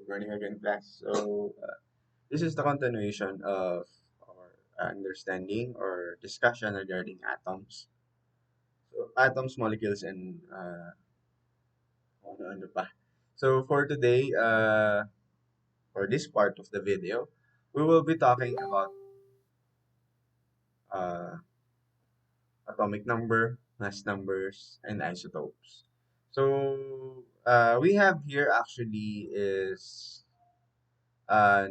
Good morning again, class. This is the continuation of our understanding or discussion regarding atoms. So, atoms, molecules, and ano pa. So, for today, for this part of the video, we will be talking about uh, atomic number, mass numbers, and isotopes. We have here actually is a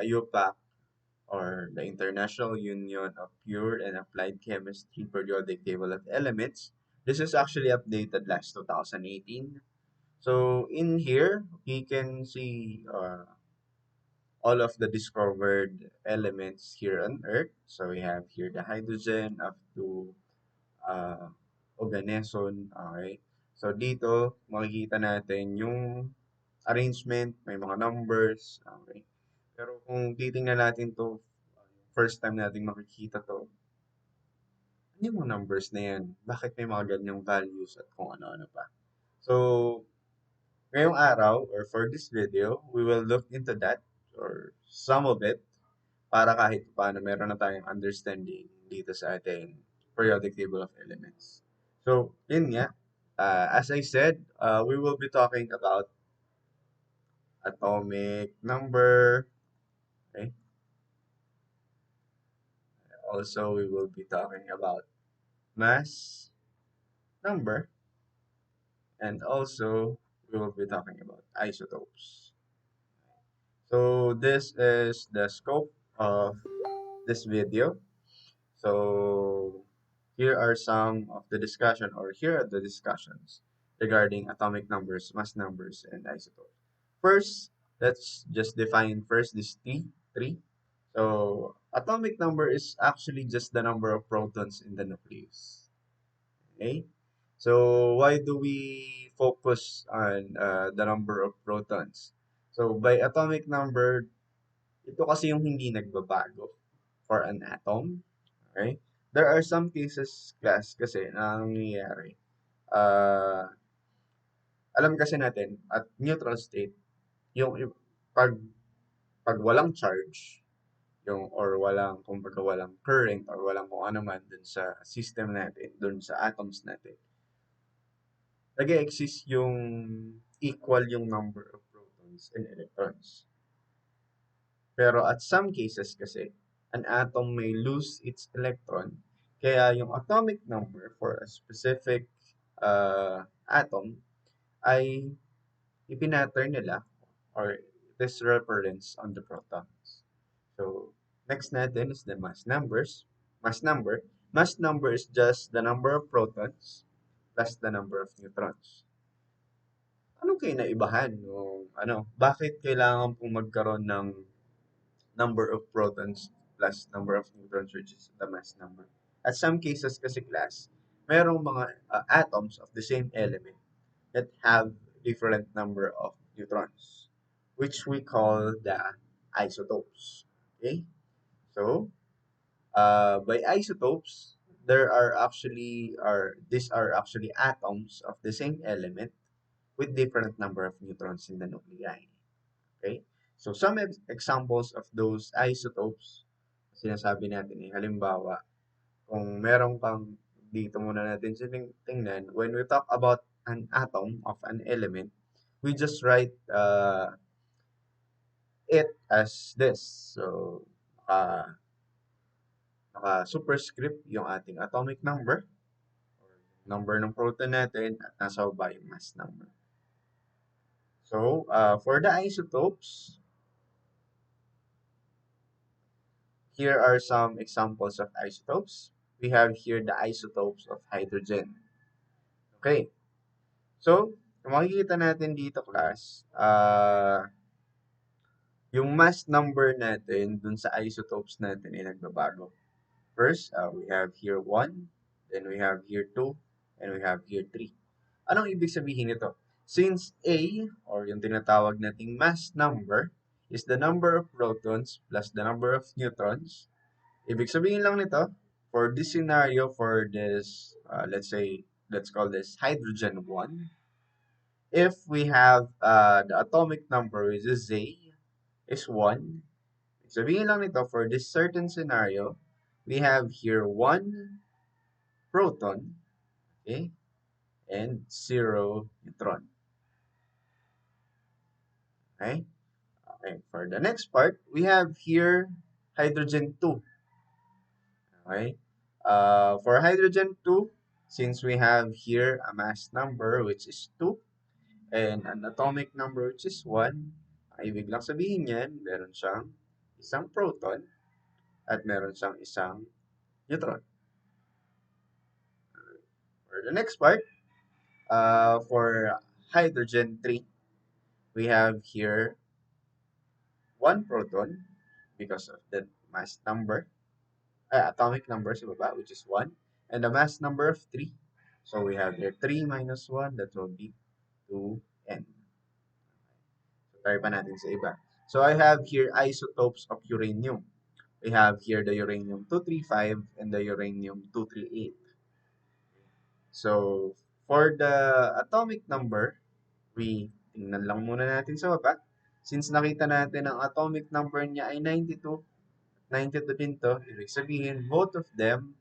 UPAC or the International Union of Pure and Applied Chemistry Periodic Table of Elements. This is actually updated last 2018. So in here, we can see all of the discovered elements here on Earth. So we have here the hydrogen up to uh, oganeson. Okay. So dito, makikita natin yung arrangement, may mga numbers. Okay. Pero kung titingnan natin to, first time nating makikita to, ano yung mga numbers na yan? Bakit may mga ganyang values at kung ano-ano pa? So, ngayong araw or for this video, we will look into that or some of it para kahit paano meron na tayong understanding dito sa ating periodic table of elements. So, yun nga. As I said, we will be talking about atomic number. Okay? Also, we will be talking about mass number. And also, we will be talking about isotopes. So this is the scope of this video. So here are some of the discussion, or here are the discussions regarding atomic numbers, mass numbers, and isotopes. First, let's just define first this three. So atomic number is actually just the number of protons in the nucleus. Okay? So why do we focus on the number of protons? So by atomic number, ito kasi yung hindi nagbabago for an atom. Okay? There are some cases, class, kasi na nangyayari. Uh, Alam kasi natin, at neutral state, yung pag, pag walang charge, yung or walang, kumbaga walang current or walang kung ano man dun sa system natin, dun sa atoms natin, nag-exist yung equal yung number of protons and electrons. Pero at some cases kasi, an atom may lose its electron, kaya yung atomic number for a specific atom ay ipinattern nila or this reference on the protons. So, next natin is the mass numbers. Mass number. Mass number is just the number of protons plus the number of neutrons. Anong kinaibahan nung bakit kailangan pong magkaroon ng number of protons plus number of neutrons, which is the mass number? At some cases kasi, class, merong mga atoms of the same element that have different number of neutrons, which we call the isotopes. Okay? So, by isotopes, these are actually atoms of the same element with different number of neutrons in the nuclei. Okay? So, some examples of those isotopes, sinasabi natin halimbawa, kung meron kang, dito muna natin tingnan, when we talk about an atom of an element, we just write it as this. So, naka-superscript yung ating atomic number, or number ng proton natin, at nasa baba yung mass number. So, for the isotopes, here are some examples of isotopes. We have here the isotopes of hydrogen. Okay. So, kung makikita natin dito, class, yung mass number natin dun sa isotopes natin ay nagbabago. First, we have here 1, then we have here 2, and we have here 3. Anong ibig sabihin nito? Since A, or yung tinatawag nating mass number, is the number of protons plus the number of neutrons, ibig sabihin lang nito, for this scenario, for this, let's call this hydrogen 1, if we have the atomic number which is Z is 1, sabihin lang nito for this certain scenario, we have here 1 proton, okay, and 0 neutron. Okay? Okay. For the next part, we have here hydrogen 2. Okay? For hydrogen 2, since we have here a mass number which is 2 and an atomic number which is 1, ang ibig lang sabihin yan, meron siyang isang proton at meron siyang isang neutron. For the next part, for hydrogen 3, we have here 1 proton because of the mass number, atomic number sa baba, which is 1, and the mass number of 3. So we have here 3 minus 1, that will be 2n. So try pa natin sa iba. So I have here isotopes of uranium. We have here the uranium-235 and the uranium-238. So for the atomic number, tingnan lang muna natin sa baba. Since nakita natin ang atomic number niya ay 92, 92 din to, ibig sabihin both of them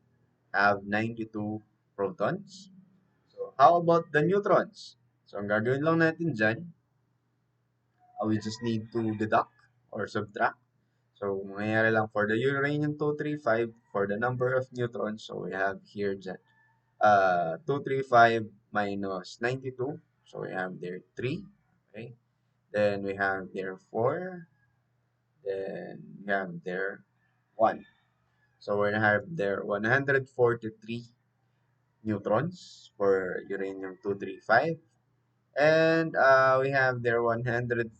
have 92 protons. So how about the neutrons? So ang gagawin lang natin dyan, we just need to deduct or subtract. So mangyayari lang for the uranium-235 for the number of neutrons. So we have here dyan, 235 minus 92. So we have there 3. Okay. Then we have there 4. Then we have there 1. So we have there 143 neutrons for uranium-235. And we have there 146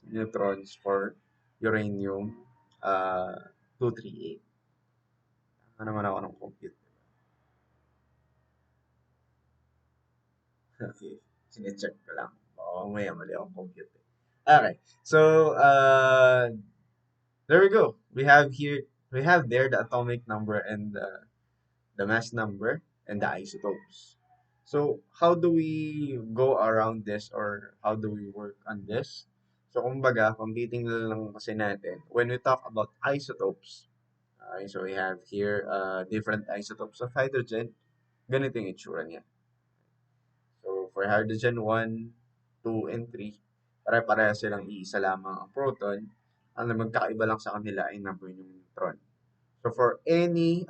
neutrons for uranium-238. Ano naman ako ng compute. Okay. Sinecheck ko lang. Oo, may mali akong compute. Okay. So, there we go. We have there the atomic number and the mass number and the isotopes. So, how do we go around this or how do we work on this? So, kumbaga, kung titingnan lang kasi natin, when we talk about isotopes, okay, so we have here different isotopes of hydrogen, ganito yung itsura niya. So, for hydrogen 1, 2, and 3, pare-pareha silang iisa lamang ang proton. Ang magkakaiba lang sa kanila ay number ng neutron. So, for any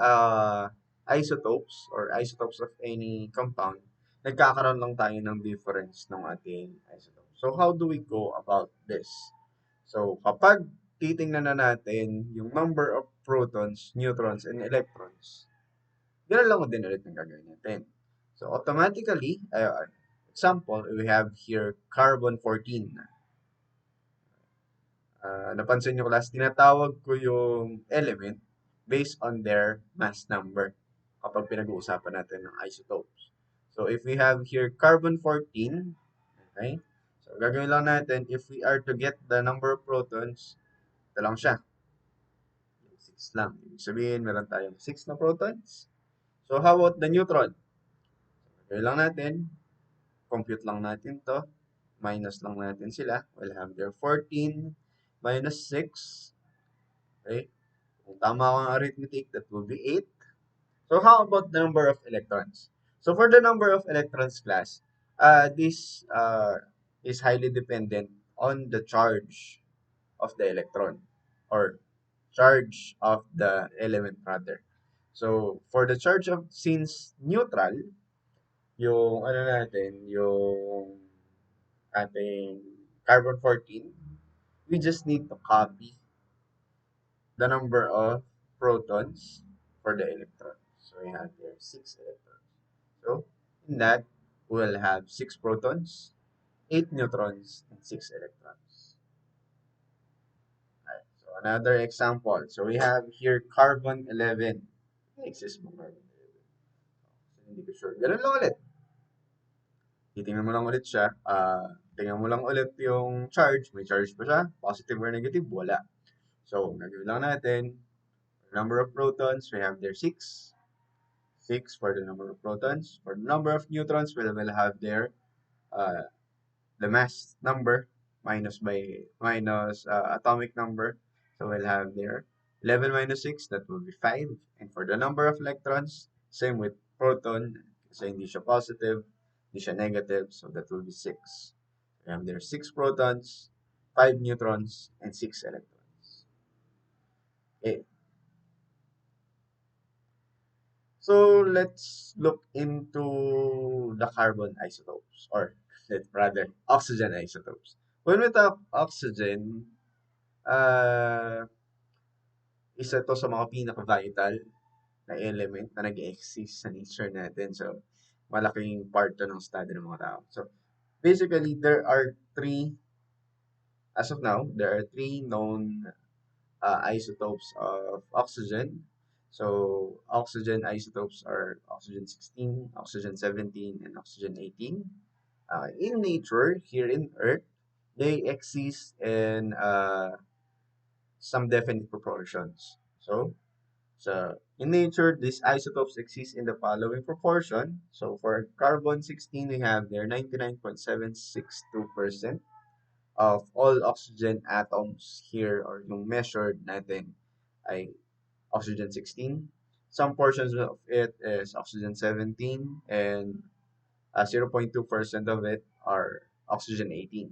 isotopes or isotopes of any compound, nagkakaroon lang tayo ng difference ng ating isotope. So, how do we go about this? So, kapag titingnan na natin yung number of protons, neutrons, and electrons, ganoon lang din ulit ang gagawin natin. So, automatically, example, we have here carbon-14. Napansin nyo class, tinatawag ko yung element based on their mass number kapag pinag-uusapan natin ng isotopes. So, if we have here carbon-14, okay, so gagawin lang natin, if we are to get the number of protons, ito lang siya. 6 lang. Ibig sabihin, meron tayong 6 na protons. So, how about the neutron? Gagawin lang natin, compute lang natin to, minus lang natin sila. We'll have there 14 minus 6. Okay? Kung tama ako ang arithmetic, that will be 8. So how about the number of electrons? So for the number of electrons class, this is highly dependent on the charge of the electron or charge of the element rather. So for the charge of, since neutral, yung ano natin, yung ating carbon-14, we just need to copy the number of protons for the electrons. So we have here 6 electrons. So in that, we'll have 6 protons, 8 neutrons, and 6 electrons. Alright, so another example. So we have here carbon-11. Exist mo carbon-11. So, hindi ko sure. Ganun lang ulit. Titingnan mo lang ulit siya. Tingnan mo lang ulit yung charge. May charge pa siya. Positive or negative? Wala. So, gagawin lang natin. Number of protons, we have there 6 for the number of protons. For the number of neutrons, we'll have there uh, the mass number minus atomic number. So we'll have there 11 minus 6, that will be 5. And for the number of electrons, same with proton. So hindi siya positive, hindi siya negative, so that will be 6. We have there 6 protons, 5 neutrons, and 6 electrons. Okay, so let's look into the carbon isotopes, or rather oxygen isotopes. When we talk oxygen, uh, isa to sa mga pinaka-vital na element na nag-exist sa nature natin. So, malaking part to ng study ng mga tao. So, basically, as of now, there are three known isotopes of oxygen. So, oxygen isotopes are oxygen 16, oxygen 17, and oxygen 18. In nature, here in Earth, they exist in some definite proportions. So in nature, these isotopes exist in the following proportion. So for carbon 16, we have there 99.762% of all oxygen atoms here, or yung measured natin ay oxygen 16. Some portions of it is oxygen 17, and 0.2% of it are oxygen 18.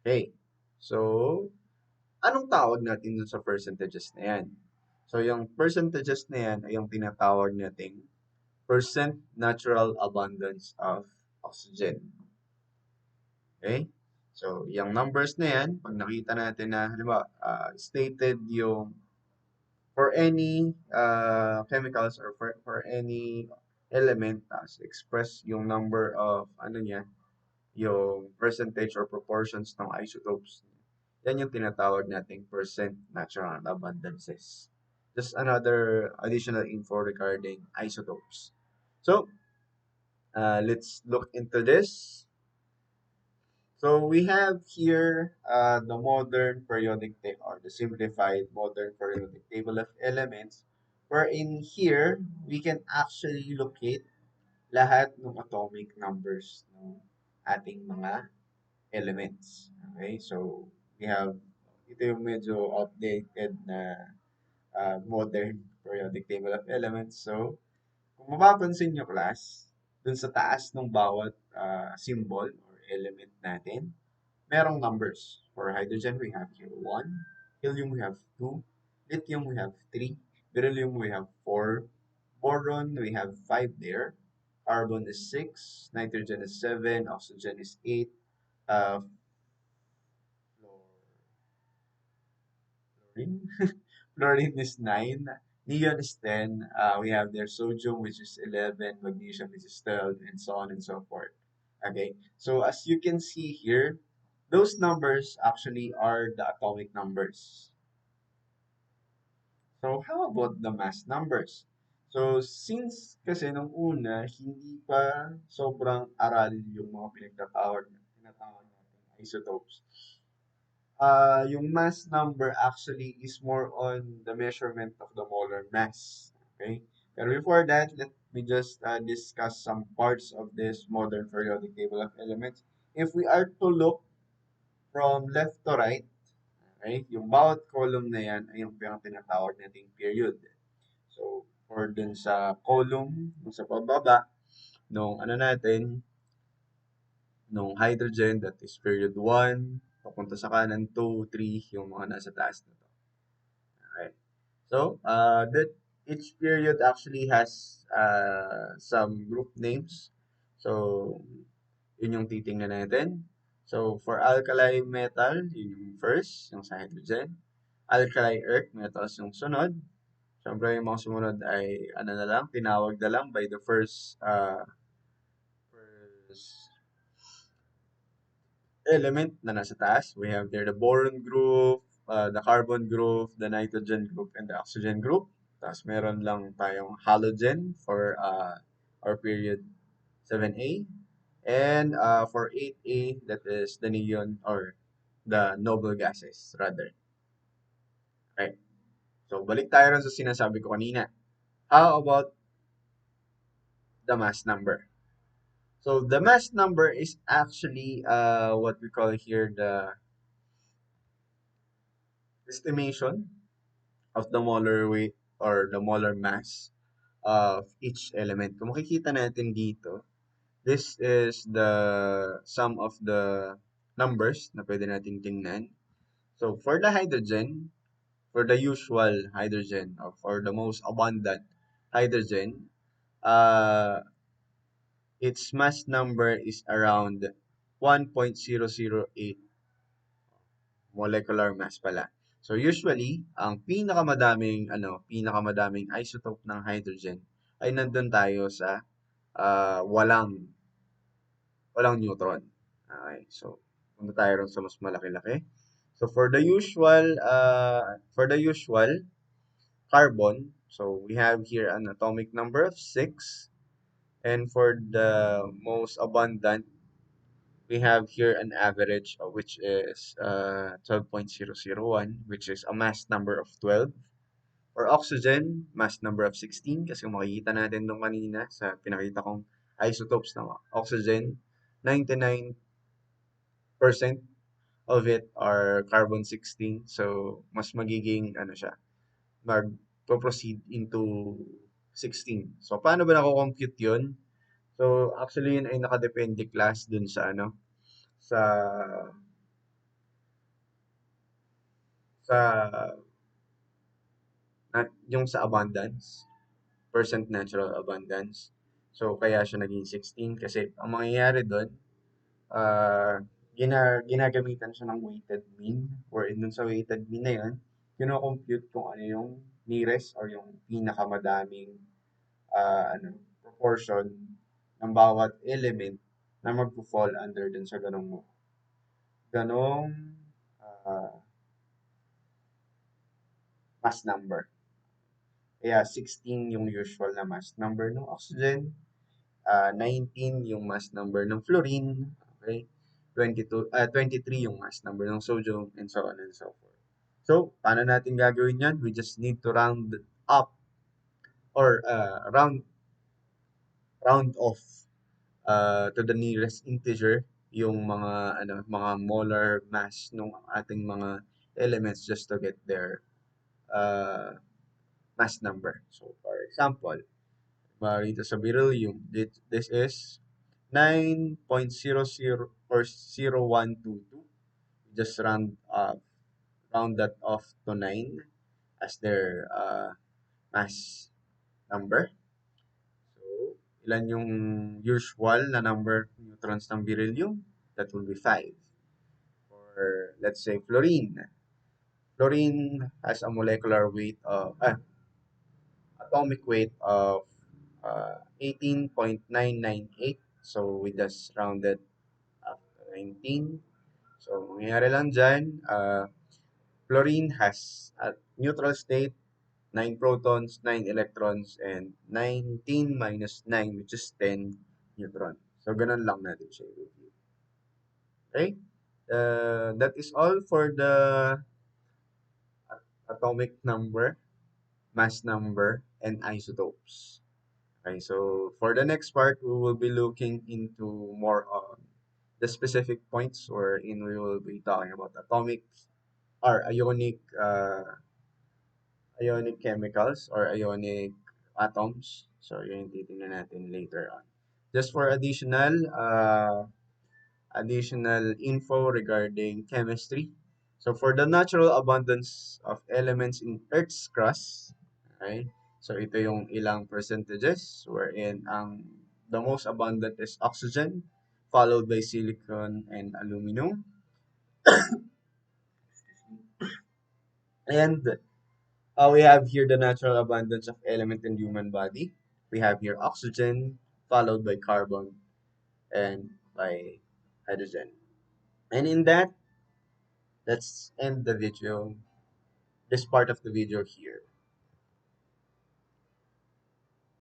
Okay. So anong tawag natin dun sa percentages na yan? So, yung percentages na yan ay yung tinatawag nating percent natural abundance of oxygen. Okay? So, yung numbers na yan, pag nakita natin na, halimbawa, stated yung for any chemicals, or for any element, express yung number of, ano niya, yung percentage or proportions ng isotopes. Yan yung tinatawag nating percent natural abundances. Just another additional info regarding isotopes. So, let's look into this. So, we have here the modern periodic table, or the simplified modern periodic table of elements, wherein here, we can actually locate lahat ng atomic numbers ng ating mga elements. Okay, so we have, ito yung medyo outdated na modern periodic table of elements. So, kung mapapansin nyo class, dun sa taas ng bawat symbol or element natin, merong numbers. For hydrogen, we have here 1. Helium, we have 2. Lithium, we have 3. Beryllium, we have 4. Boron, we have 5 there. Carbon is 6. Nitrogen is 7. Oxygen is 8. Uh, fluorine. Fluorine is 9. Neon is 10. We have their sodium, which is 11. Magnesium, which is 12. And so on and so forth. Okay. So as you can see here, those numbers actually are the atomic numbers. So how about the mass numbers? So since kasi nung una, hindi pa sobrang aral yung mga tinatawag natin isotopes. Yung mass number actually is more on the measurement of the molar mass. Okay? But before that, let me just discuss some parts of this modern periodic table of elements. If we are to look from left to right, okay, yung bawat column na yan ay yung tinatawag nating period. So, for dun sa column, dun sa pababa, nung ano natin, nung hydrogen, that is period 1, papunta sa kanan 2, 3, yung mga nasa taas na to. Okay. So, that each period actually has some group names. So, yun yung titingnan natin. So, for alkali metal, yun yung first, yung sa hydrogen. Alkali earth metals yung sunod. Siyempre, yung mga sumunod ay, ano na lang, tinawag na lang by the first element na nasa taas. We have there the boron group, the carbon group, the nitrogen group, and the oxygen group. Tapos meron lang tayong halogen for our period 7A. And for 8A, that is the neon, or the noble gases rather. Okay. So balik tayo rin sa sinasabi ko kanina. How about the mass number? So the mass number is actually what we call here the estimation of the molar weight or the molar mass of each element. Kung makikita natin dito, this is the sum of the numbers na pwede nating tingnan. So for the hydrogen, for the usual hydrogen or for the most abundant hydrogen, uh, its mass number is around 1.008 molecular mass pala. So usually, ang pinakamadaming isotope ng hydrogen ay nandun tayo sa walang neutron. Okay, so punta tayo ron sa mas malaki-laki. So for the usual carbon, so we have here an atomic number of 6, and for the most abundant, we have here an average which is 12.001, which is a mass number of 12. For oxygen, mass number of 16, kasi kung makikita natin nung kanina sa pinakita kong isotopes ng oxygen, 99% of it are carbon 16. So, mas magiging, ano siya, mag-proceed into 16. So, paano ba nako-compute yun? So, actually, yun ay nakadepende class dun sa, sa, sa, yung sa abundance, percent natural abundance. So, kaya siya naging 16 kasi ang mangyayari doon, ginagamitan siya ng weighted mean, wherein dun sa weighted mean na yun, kino-compute kung ano yung nearest or yung pinakamadaming proportion ng bawat element na magpo-fall under dun sa ganong ah, mass number. Kaya 16 yung usual na mass number ng oxygen, 19 yung mass number ng fluorine, okay? 23 yung mass number ng sodium, and so on and so forth. So, paano natin gagawin yan? We just need to round up or round off to the nearest integer yung mga molar mass ng ating mga elements just to get their uh, mass number. So, for example, dito sa beryllium, this is 9.00 or 0122. Just round that off to 9 as their mass number. So, ilan yung usual na number neutrons ng beryllium? That will be 5. Or let's say fluorine. Fluorine has a molecular weight of atomic weight of 18.998. So we just rounded up to 19. So mangyayari lang dyan, fluorine has a neutral state, 9 protons, 9 electrons, and 19 minus 9, which is 10 neutron. So ganun lang natin siya i-review. Okay? That is all for the atomic number, mass number, and isotopes. Okay, so for the next part, we will be looking into more on the specific points wherein we will be talking about atomic or ionic chemicals or ionic atoms. So, yun yung titingnan natin later on. Just for additional info regarding chemistry. So, for the natural abundance of elements in Earth's crust, okay? So, ito yung ilang percentages wherein the most abundant is oxygen, followed by silicon and aluminum. And we have here the natural abundance of element in human body. We have here oxygen, followed by carbon, and by hydrogen. And in that, let's end the video, this part of the video here.